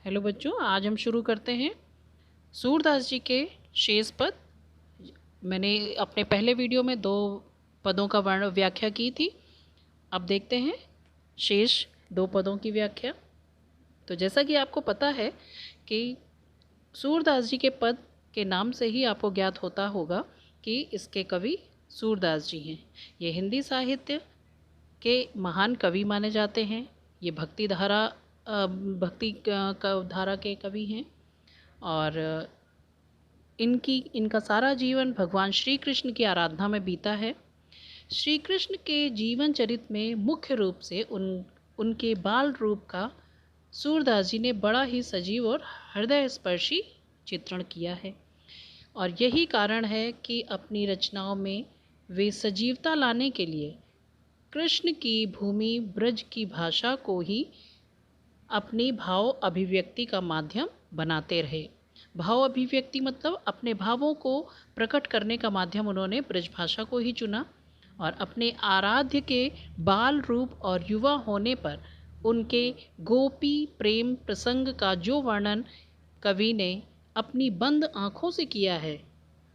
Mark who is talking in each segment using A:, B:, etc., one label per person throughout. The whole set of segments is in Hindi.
A: हेलो बच्चों, आज हम शुरू करते हैं सूरदास जी के शेष पद। मैंने अपने पहले वीडियो में 2 पदों का वर्ण व्याख्या की थी। अब देखते हैं शेष 2 पदों की व्याख्या। तो जैसा कि आपको पता है कि सूरदास जी के पद के नाम से ही आपको ज्ञात होता होगा कि इसके कवि सूरदास जी हैं। ये हिंदी साहित्य के महान कवि माने जाते हैं। ये भक्ति धारा के कवि हैं और इनका सारा जीवन भगवान श्री कृष्ण की आराधना में बीता है। श्री कृष्ण के जीवन चरित में मुख्य रूप से उनके बाल रूप का सूरदास जी ने बड़ा ही सजीव और हृदय स्पर्शी चित्रण किया है और यही कारण है कि अपनी रचनाओं में वे सजीवता लाने के लिए कृष्ण की भूमि ब्रज की भाषा को ही अपनी भाव अभिव्यक्ति का माध्यम बनाते रहे। भाव अभिव्यक्ति मतलब अपने भावों को प्रकट करने का माध्यम उन्होंने ब्रज भाषा को ही चुना और अपने आराध्य के बाल रूप और युवा होने पर उनके गोपी प्रेम प्रसंग का जो वर्णन कवि ने अपनी बंद आँखों से किया है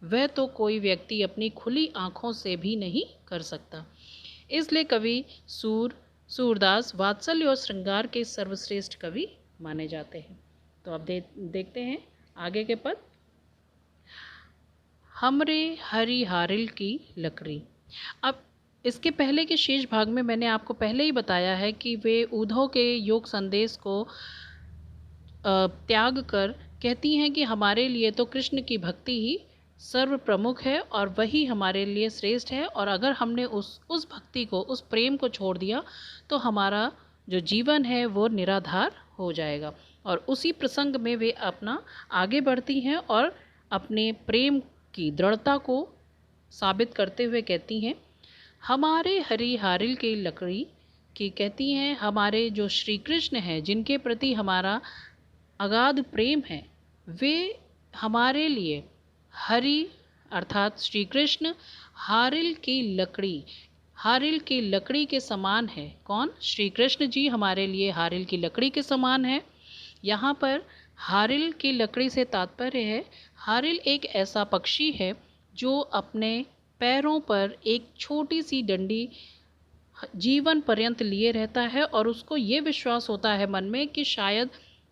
A: वह तो कोई व्यक्ति अपनी खुली आँखों से भी नहीं कर सकता। इसलिए कवि सूरदास वात्सल्य और श्रृंगार के सर्वश्रेष्ठ कवि माने जाते हैं। तो अब देखते हैं आगे के पद। हमरे हरि हारिल की लकड़ी। अब इसके पहले के शेष भाग में मैंने आपको पहले ही बताया है कि वे उद्धव के योग संदेश को त्याग कर कहती हैं कि हमारे लिए तो कृष्ण की भक्ति ही सर्व प्रमुख है और वही हमारे लिए श्रेष्ठ है और अगर हमने उस भक्ति को, उस प्रेम को छोड़ दिया तो हमारा जो जीवन है वो निराधार हो जाएगा। और उसी प्रसंग में वे अपना आगे बढ़ती हैं और अपने प्रेम की दृढ़ता को साबित करते हुए कहती हैं, हमारे हरि हारिल की लकड़ी की कहती हैं हमारे जो श्री कृष्ण हैं जिनके प्रति हमारा अगाध प्रेम है वे हमारे लिए हरि अर्थात श्री कृष्ण हारिल की लकड़ी के समान है। कौन? श्री कृष्ण जी हमारे लिए हारिल की लकड़ी के समान है। यहाँ पर हारिल की लकड़ी से तात्पर्य है, हारिल एक ऐसा पक्षी है जो अपने पैरों पर एक छोटी सी डंडी जीवन पर्यंत लिए रहता है और उसको ये विश्वास होता है मन में कि शायद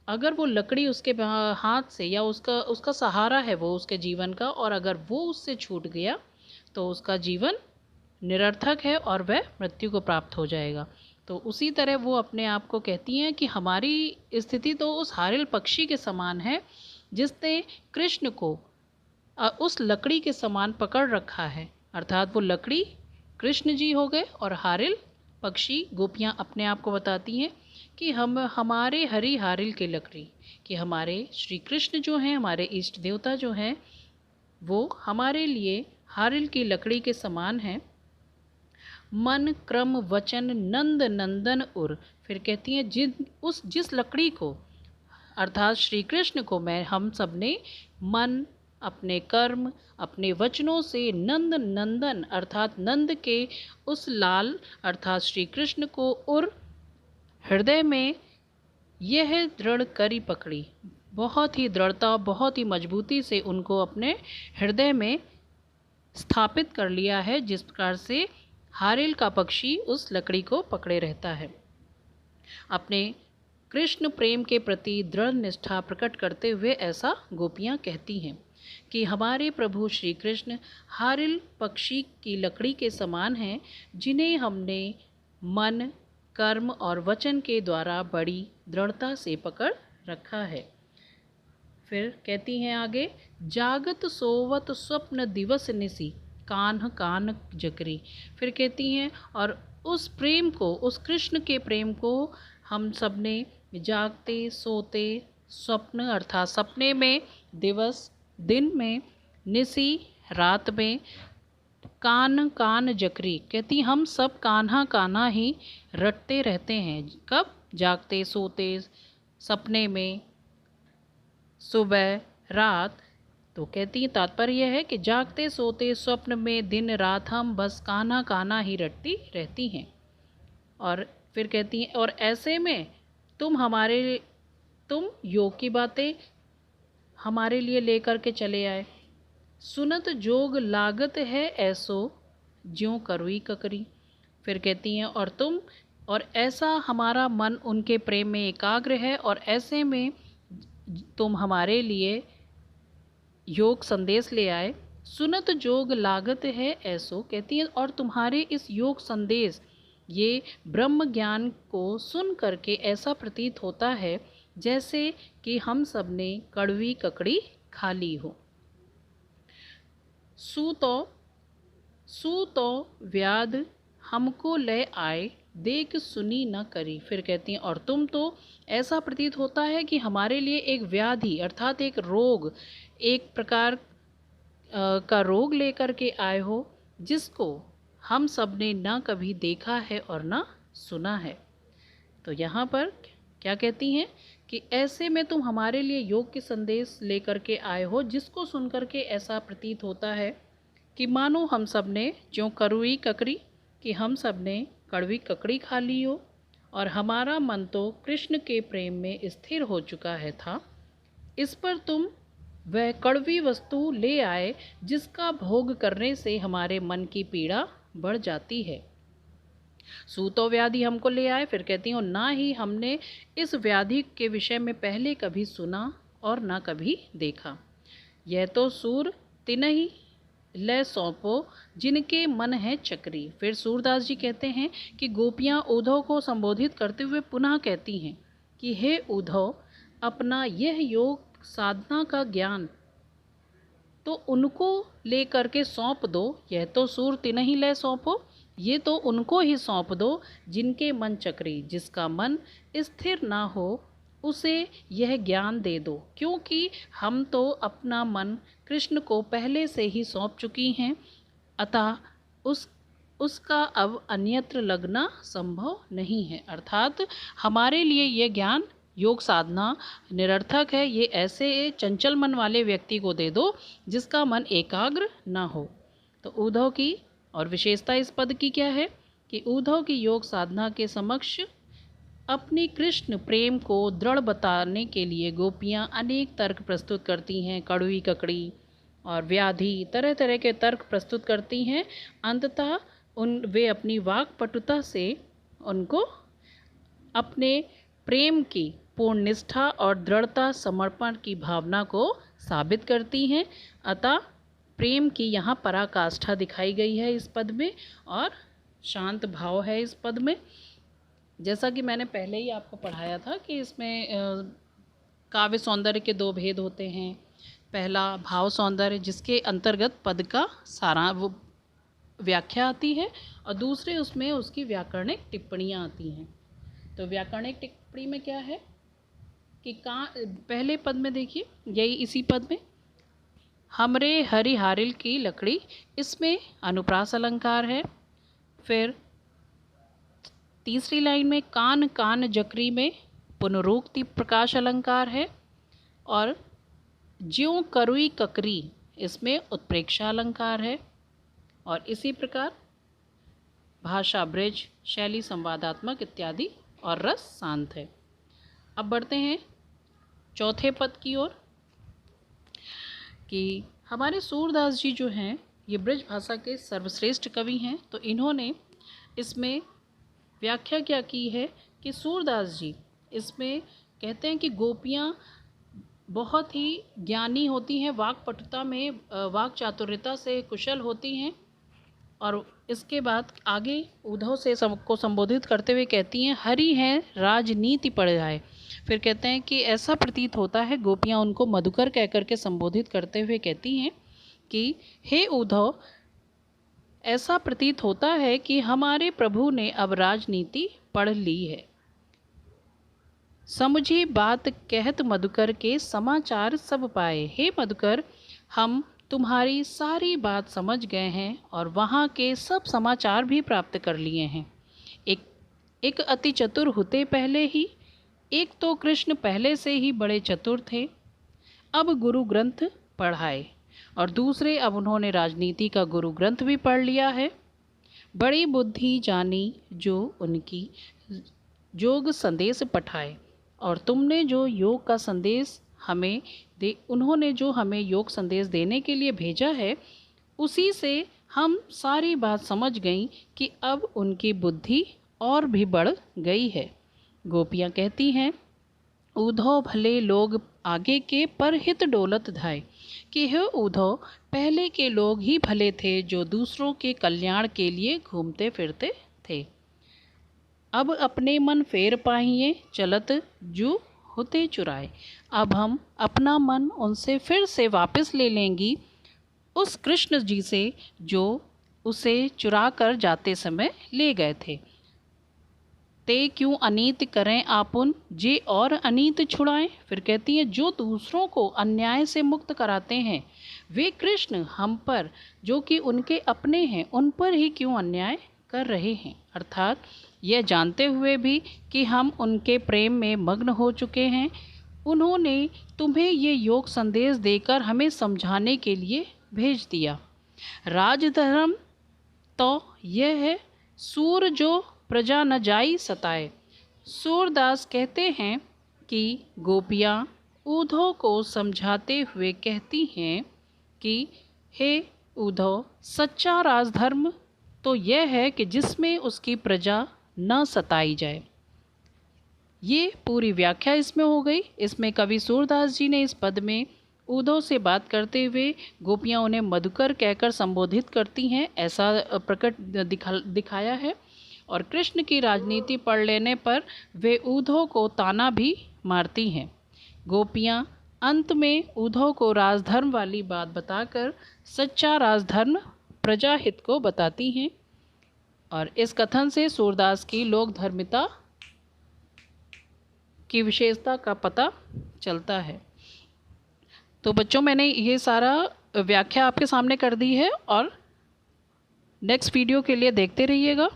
A: अगर वो लकड़ी उसके हाथ से या उसका सहारा है वो उसके जीवन का और अगर वो उससे छूट गया तो उसका जीवन निरर्थक है और वह मृत्यु को प्राप्त हो जाएगा। तो उसी तरह वो अपने आप को कहती हैं कि हमारी स्थिति तो उस हारिल पक्षी के समान है जिसने कृष्ण को उस लकड़ी के समान पकड़ रखा है। अर्थात वो लकड़ी कृष्ण जी हो गए और हारिल पक्षी गोपियाँ अपने आप को बताती हैं कि हमारे हरि हारिल के लकड़ी, कि हमारे श्री कृष्ण जो हैं, हमारे इष्ट देवता जो हैं, वो हमारे लिए हारिल की लकड़ी के समान हैं। मन क्रम वचन नंद नंदन उर। फिर कहती हैं जिस लकड़ी को अर्थात श्री कृष्ण को हम सब ने मन, अपने कर्म, अपने वचनों से नंद नंदन अर्थात नंद के उस लाल अर्थात श्री कृष्ण को और हृदय में यह दृढ़ करी पकड़ी, बहुत ही दृढ़ता, बहुत ही मजबूती से उनको अपने हृदय में स्थापित कर लिया है, जिस प्रकार से हारिल का पक्षी उस लकड़ी को पकड़े रहता है। अपने कृष्ण प्रेम के प्रति दृढ़ निष्ठा प्रकट करते हुए ऐसा गोपियाँ कहती हैं कि हमारे प्रभु श्री कृष्ण हारिल पक्षी की लकड़ी के समान हैं जिन्हें हमने मन, कर्म और वचन के द्वारा बड़ी दृढ़ता से पकड़ रखा है। फिर कहती हैं आगे, जागत सोवत स्वप्न दिवस निसी कान्ह कान जकरी। फिर कहती हैं और उस प्रेम को, उस कृष्ण के प्रेम को हम सब ने जागते सोते स्वप्न अर्थात सपने में, दिवस दिन में, निसी रात में, कान कान जकरी कहती हम सब कान्हा कान्हा ही रटते रहते हैं। कब? जागते सोते सपने में, सुबह रात। तो कहती है तात्पर्य है कि जागते सोते स्वप्न में दिन रात हम बस कान्हा कान्हा ही रटती रहती हैं। और फिर कहती हैं और ऐसे में तुम हमारे तुम योग की बातें हमारे लिए लेकर के चले आए। सुनत जोग लागत है ऐसो, ज्यों करुई ककरी। फिर कहती हैं और ऐसा हमारा मन उनके प्रेम में एकाग्र है, और ऐसे में तुम हमारे लिए योग संदेश ले आए। सुनत जोग लागत है ऐसो, कहती है और तुम्हारे इस योग संदेश, ये ब्रह्म ज्ञान को सुन करके ऐसा प्रतीत होता है जैसे कि हम सब ने कड़वी ककड़ी खा ली हो। सूतो व्याध हमको ले आए, देख सुनी न करी। फिर कहती हैं और तुम तो ऐसा प्रतीत होता है कि हमारे लिए एक व्याधि अर्थात एक रोग, एक प्रकार का रोग लेकर के आए हो, जिसको हम सब ने ना कभी देखा है और ना सुना है। तो यहाँ पर क्या कहती हैं कि ऐसे में तुम हमारे लिए योग के संदेश लेकर के आए हो, जिसको सुन कर के ऐसा प्रतीत होता है कि मानो हम सब ने ज्यों करुई ककड़ी, कि हम सब ने कड़वी ककड़ी खा ली हो, और हमारा मन तो कृष्ण के प्रेम में स्थिर हो चुका है था। इस पर तुम वह कड़वी वस्तु ले आए जिसका भोग करने से हमारे मन की पीड़ा बढ़ जाती है। सूतो व्याधि हमको ले आए। फिर कहती हूँ ना ही हमने इस व्याधि के विषय में पहले कभी सुना और ना कभी देखा। यह तो सूर तिनहि ले सौंपो, जिनके मन है चक्री। फिर सूरदास जी कहते हैं कि गोपियाँ उद्धव को संबोधित करते हुए पुनः कहती हैं कि हे उद्धव, अपना यह योग साधना का ज्ञान तो उनको ले करके सौंप दो। यह तो सूर तिनहि ले सौंपो, ये तो उनको ही सौंप दो जिनके मन चक्री, जिसका मन स्थिर ना हो, उसे यह ज्ञान दे दो। क्योंकि हम तो अपना मन कृष्ण को पहले से ही सौंप चुकी हैं, अतः उसका अब अन्यत्र लगना संभव नहीं है। अर्थात हमारे लिए यह ज्ञान योग साधना निरर्थक है, ये ऐसे चंचल मन वाले व्यक्ति को दे दो जिसका मन एकाग्र ना हो। तो उद्धव की और विशेषता इस पद की क्या है कि उद्धव की योग साधना के समक्ष अपनी कृष्ण प्रेम को दृढ़ बताने के लिए गोपियाँ अनेक तर्क प्रस्तुत करती हैं, कड़वी ककड़ी और व्याधि, तरह तरह के तर्क प्रस्तुत करती हैं। अंततः वे अपनी वाक पटुता से उनको अपने प्रेम की पूर्ण निष्ठा और दृढ़ता समर्पण की भावना को साबित करती हैं। अतः प्रेम की यहाँ पराकाष्ठा दिखाई गई है इस पद में, और शांत भाव है इस पद में। जैसा कि मैंने पहले ही आपको पढ़ाया था कि इसमें काव्य सौंदर्य के दो भेद होते हैं। पहला भाव सौंदर्य, जिसके अंतर्गत पद का सारा वो व्याख्या आती है, और दूसरे उसमें उसकी व्याकरणिक टिप्पणियाँ आती हैं। तो व्याकरणिक टिप्पणी में क्या है कि पहले पद में देखिए, यही इसी पद में हमरे हरि हारिल की लकड़ी, इसमें अनुप्रास अलंकार है। फिर तीसरी लाइन में कान कान जकरी में पुनरुक्ति प्रकाश अलंकार है, और ज्यों करुई ककरी इसमें उत्प्रेक्षा अलंकार है। और इसी प्रकार भाषा ब्रज, शैली संवादात्मक इत्यादि और रस शांत है। अब बढ़ते हैं चौथे पद की ओर कि हमारे सूरदास जी जो हैं ये ब्रज भाषा के सर्वश्रेष्ठ कवि हैं। तो इन्होंने इसमें व्याख्या क्या की है कि सूरदास जी इसमें कहते हैं कि गोपियाँ बहुत ही ज्ञानी होती हैं, वाक पटुता में वाक चातुर्यता से कुशल होती हैं। और इसके बाद आगे उद्धव से सबको संबोधित करते हुए कहती हैं हरि हैं राजनीति पड़ जाए। फिर कहते हैं कि ऐसा प्रतीत होता है, गोपियाँ उनको मधुकर कहकर के संबोधित करते हुए कहती हैं कि हे उद्धव, ऐसा प्रतीत होता है कि हमारे प्रभु ने अब राजनीति पढ़ ली है। समझी बात कहत मधुकर के समाचार सब पाए। हे मधुकर, हम तुम्हारी सारी बात समझ गए हैं और वहाँ के सब समाचार भी प्राप्त कर लिए हैं। एक अति चतुर होते पहले ही, एक तो कृष्ण पहले से ही बड़े चतुर थे, अब गुरु ग्रंथ पढ़ाए, और दूसरे अब उन्होंने राजनीति का गुरु ग्रंथ भी पढ़ लिया है। बड़ी बुद्धि जानी जो उनकी जोग संदेश पठाए। और तुमने जो योग का संदेश उन्होंने जो हमें योग संदेश देने के लिए भेजा है, उसी से हम सारी बात समझ गईं कि अब उनकी बुद्धि और भी बढ़ गई है। गोपियाँ कहती हैं, उधो भले लोग आगे के पर हित डोलत धाय, कि हे उधो, पहले के लोग ही भले थे जो दूसरों के कल्याण के लिए घूमते फिरते थे। अब अपने मन फेर पाहिए, चलत जू होते चुराए। अब हम अपना मन उनसे फिर से वापस ले लेंगी, उस कृष्ण जी से जो उसे चुरा कर जाते समय ले गए थे। ते क्यों अनीत करें आपुन, जे और अनीत छुड़ाएं। फिर कहती हैं, जो दूसरों को अन्याय से मुक्त कराते हैं, वे कृष्ण हम पर, जो कि उनके अपने हैं, उन पर ही क्यों अन्याय कर रहे हैं। अर्थात यह जानते हुए भी कि हम उनके प्रेम में मग्न हो चुके हैं, उन्होंने तुम्हें ये योग संदेश देकर हमें समझाने के लिए भेज दिया। राजधर्म तो यह है, सूर जो प्रजा न जाई सताए। सूरदास कहते हैं कि गोपियाँ उद्धव को समझाते हुए कहती हैं कि हे उद्धव, सच्चा राजधर्म तो यह है कि जिसमें उसकी प्रजा न सताई जाए। ये पूरी व्याख्या इसमें हो गई। इसमें कवि सूरदास जी ने इस पद में उद्धव से बात करते हुए गोपियाँ उन्हें मधुकर कहकर संबोधित करती हैं, ऐसा दिखाया है। और कृष्ण की राजनीति पढ़ लेने पर वे उद्धव को ताना भी मारती हैं। गोपियाँ अंत में उद्धव को राजधर्म वाली बात बताकर सच्चा राजधर्म प्रजाहित को बताती हैं। और इस कथन से सूरदास की लोक धर्मिता की विशेषता का पता चलता है। तो बच्चों, मैंने ये सारा व्याख्या आपके सामने कर दी है और नेक्स्ट वीडियो के लिए देखते रहिएगा।